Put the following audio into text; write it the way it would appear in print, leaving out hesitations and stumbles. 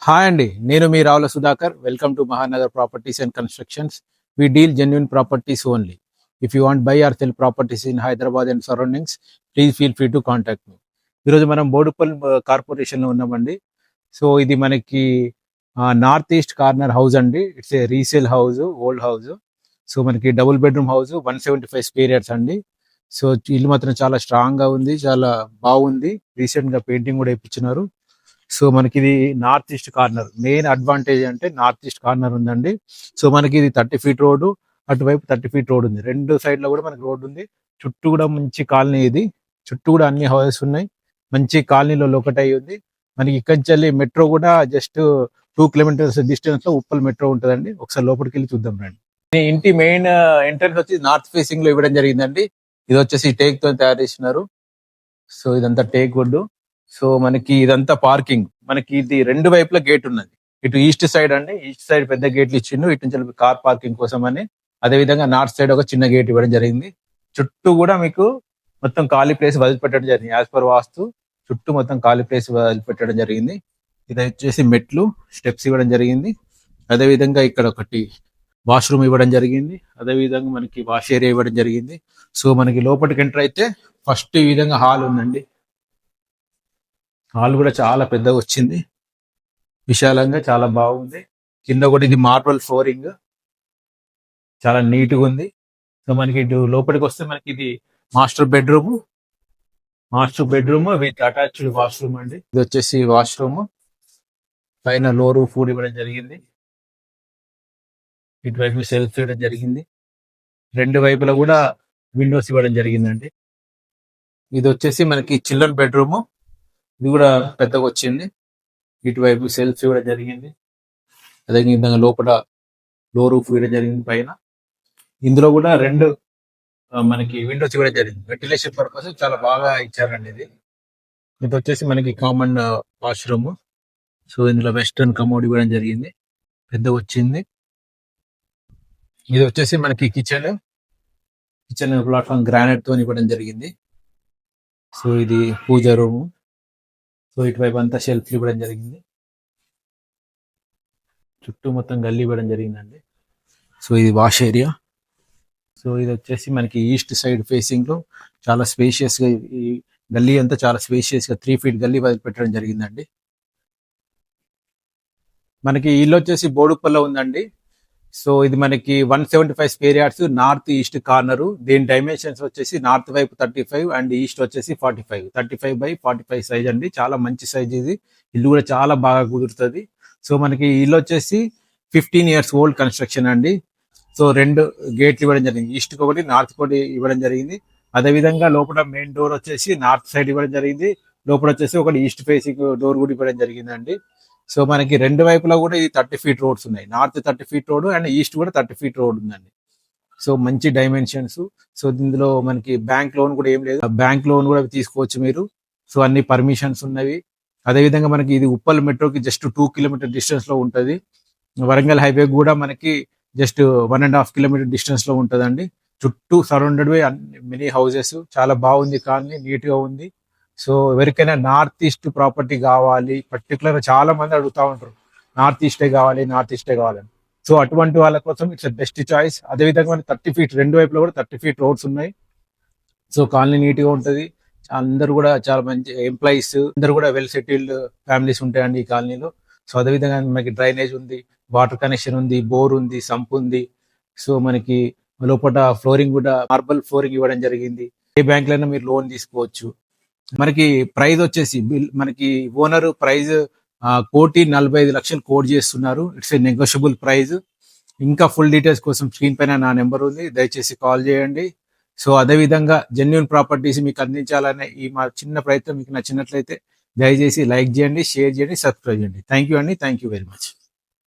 Hi అండి, నేను మీ Ravula Sudhakar. Welcome to Mahanagar properties and constructions. We deal genuine properties only. If you want buy or sell properties in Hyderabad and surroundings, please feel free to contact me. ఈరోజు మనం బోడుప్పల్ కార్పొరేషన్లో ఉన్నామండి. So ఇది మనకి north east corner house అండి. It's a resale house, old house. So మనకి double bedroom house, 175 square yards అండి. So ఇల్లు మాత్రం చాలా స్ట్రాంగ్ గా ఉంది, చాలా బాగుంది. రీసెంట్ గా పెయింటింగ్ కూడా వేయించినారు. సో మనకి ఇది north east corner. Main advantage అంటే నార్త్ ఈస్ట్ కార్నర్ ఉందండి. సో మనకి ఇది 30 ఫీట్ రోడ్డు, అటువైపు 30 ఫీట్ రోడ్ ఉంది. రెండు సైడ్ లో కూడా మనకి రోడ్డు ఉంది. చుట్టూ కూడా మంచి కాలనీ ఇది. చుట్టూ కూడా అన్ని హౌసెస్ ఉన్నాయి. మంచి కాలనీలో లొకేట్ అయ్యి ఉంది. మనకి ఇక్కడి నుంచి మెట్రో కూడా జస్ట్ 2 కిలోమీటర్స్ డిస్టెన్స్ లో ఉప్పల్ మెట్రో ఉంటుందండి. ఒకసారి లోపలికి వెళ్ళి చూద్దాం రండి. ఈ ఇంటి మెయిన్ ఎంట్రన్స్ వచ్చి నార్త్ ఫేసింగ్ లో ఇవ్వడం జరిగిందండి. ఇది వచ్చేసి టేక్ తో తయారు చేసినారు. సో ఇదంతా టేక్ వుడ్. సో మనకి ఇదంతా పార్కింగ్. మనకి ఇది రెండు వైపులా గేట్ ఉన్నది. ఇటు ఈస్ట్ సైడ్ అండి, ఈస్ట్ సైడ్ పెద్ద గేట్లు ఇచ్చిండు. ఇటు నుంచి కార్ పార్కింగ్ కోసం అని. అదే విధంగా నార్త్ సైడ్ ఒక చిన్న గేట్ ఇవ్వడం జరిగింది. చుట్టూ కూడా మీకు మొత్తం ఖాళీ ప్లేస్ వదిలిపెట్టడం జరిగింది. యాజ్ పర్ వాస్తు చుట్టూ మొత్తం ఖాళీ ప్లేస్ వదిలిపెట్టడం జరిగింది. ఇది వచ్చేసి మెట్లు, స్టెప్స్ ఇవ్వడం జరిగింది. అదే విధంగా ఇక్కడ ఒకటి వాష్రూమ్ ఇవ్వడం జరిగింది. అదే విధంగా మనకి వాష్ ఏరియా ఇవ్వడం జరిగింది. సో మనకి లోపలికి ఎంటర్ అయితే ఫస్ట్ ఈ విధంగా హాల్ ఉందండి. హాల్ కూడా చాలా పెద్దగా వచ్చింది, విశాలంగా చాలా బాగుంది. కింద కూడా ఇది మార్బల్ ఫ్లోరింగ్, చాలా నీట్గా ఉంది. సో మనకి ఇటు లోపలికి వస్తే మనకి ఇది master bedroom with attached washroom అండి. ఇది వచ్చేసి వాష్రూమ్. పైన లో రూఫ్ కూడా ఇవ్వడం జరిగింది. ఇటువైపు సెల్ఫ్ ఇవ్వడం జరిగింది. రెండు వైపులా కూడా విండోస్ ఇవ్వడం జరిగిందండి. ఇది వచ్చేసి మనకి చిల్డ్రన్ బెడ్రూమ్. ఇది కూడా పెద్దగా వచ్చింది. ఇటువైపు సెల్ఫ్ ఇవ్వడం జరిగింది. అదే విధంగా లోపల లో రూఫ్ ఇవ్వడం జరిగింది పైన. ఇందులో కూడా రెండు మనకి విండోస్ ఇవ్వడం జరిగింది. వెంటిలేషన్ పర్పస్ చాలా బాగా ఇచ్చారండి. ఇది వచ్చేసి మనకి కామన్ వాష్రూమ్. సో ఇందులో వెస్టర్న్ కమోడ్ ఇవ్వడం జరిగింది, పెద్దగా వచ్చింది. ఇది వచ్చేసి మనకి కిచెన్ ప్లాట్ఫామ్ గ్రానైట్ తో ఇవ్వడం జరిగింది. సో ఇది పూజ రూమ్. సో ఇటువైపు అంతా షెల్ఫ్ ఇవ్వడం జరిగింది. చుట్టూ మొత్తం గల్లీ ఇవ్వడం జరిగిందండి. సో ఇది వాష్ ఏరియా. సో ఇది వచ్చేసి మనకి ఈస్ట్ సైడ్ ఫేసింగ్ లో చాలా స్పేషియస్ గా, ఈ గల్లీ అంతా చాలా స్పేషియస్ గా 3 ఫీట్ గల్లీ పెట్టడం జరిగిందండి. మనకి ఇల్లు వచ్చేసి బోడుప్పల్లో ఉందండి. సో ఇది మనకి 175 square yards, north east corner. దీని డైమెన్షన్స్ వచ్చేసి నార్త్ వైపు 35 అండ్ ఈస్ట్ వచ్చేసి 45. 35x45 సైజ్ అండి. చాలా మంచి సైజ్ ఇది. ఇల్లు కూడా చాలా బాగా కుదురుతుంది. సో మనకి ఇల్లు వచ్చేసి 15 ఇయర్స్ ఓల్డ్ కన్స్ట్రక్షన్ అండి. సో రెండు గేట్లు ఇవ్వడం జరిగింది. ఈస్ట్ ఒకటి, నార్త్ ఒకటి ఇవ్వడం జరిగింది. అదే విధంగా లోపల మెయిన్ డోర్ వచ్చేసి నార్త్ సైడ్ ఇవ్వడం జరిగింది. లోపల వచ్చేసి ఒకటి ఈస్ట్ ఫేసింగ్ డోర్ కూడా ఇవ్వడం జరిగిందండి. సో మనకి రెండు వైపులా కూడా ఇది 30 ఫీట్ రోడ్స్ ఉన్నాయి. North 30 feet road and east కూడా 30 ఫీట్ రోడ్ ఉందండి. సో మంచి డైమెన్షన్స్. సో ఇందులో మనకి బ్యాంక్ లోన్ కూడా ఏం లేదు, బ్యాంక్ లోన్ కూడా తీసుకోవచ్చు మీరు. సో అన్ని పర్మిషన్స్ ఉన్నవి. అదేవిధంగా మనకి ఇది ఉప్పల్ మెట్రోకి జస్ట్ 2 కిలోమీటర్ డిస్టెన్స్ లో ఉంటుంది. వరంగల్ హైవే కూడా మనకి జస్ట్ 1.5 కిలోమీటర్ డిస్టెన్స్ లో ఉంటుందండి. చుట్టూ సరౌండెడ్ బై మెనీ హౌసెస్. చాలా బాగుంది, కానీ నీట్ గా ఉంది. సో ఎవరికైనా నార్త్ ఈస్ట్ ప్రాపర్టీ కావాలి, పర్టికులర్ చాలా మంది అడుగుతా ఉంటారు, నార్త్ ఈస్టే కావాలని. సో అటువంటి వాళ్ళ కోసం ఇట్స్ బెస్ట్ చాయిస్. అదేవిధంగా మనకి 30 ఫీట్ రెండు వైపులో కూడా 30 ఫీట్ రోడ్స్ ఉన్నాయి. సో కాలనీ నీట్ గా ఉంటది. అందరు కూడా చాలా మంచి ఎంప్లాయీస్, అందరు కూడా వెల్ సెటిల్డ్ ఫ్యామిలీస్ ఉంటాయండి ఈ కాలనీలో. సో అదేవిధంగా మనకి డ్రైనేజ్ ఉంది, వాటర్ కనెక్షన్ ఉంది, బోర్ ఉంది, సంప్ ఉంది. సో మనకి లోపల ఫ్లోరింగ్ కూడా మార్బల్ ఫ్లోరింగ్ ఇవ్వడం జరిగింది. ఏ బ్యాంక్ లైనా మీరు లోన్ తీసుకోవచ్చు. మనకి ప్రైజ్ వచ్చేసి మనకి ఓనర్ ప్రైజ్ 1,45,00,000 కోట్ చేస్తున్నారు. It's a negotiable price. ఇంకా ఫుల్ డీటెయిల్స్ కోసం స్క్రీన్ పైన నా నెంబర్ ఉంది, దయచేసి కాల్ చేయండి. సో అదే విధంగా జెన్యూన్ ప్రాపర్టీస్ మీకు అందించాలనే ఈ మా చిన్న ప్రయత్నం మీకు నచ్చినట్లయితే దయచేసి లైక్ చేయండి, షేర్ చేయండి, సబ్స్క్రైబ్ చేయండి. థ్యాంక్ యూ అండి. Thank you very much.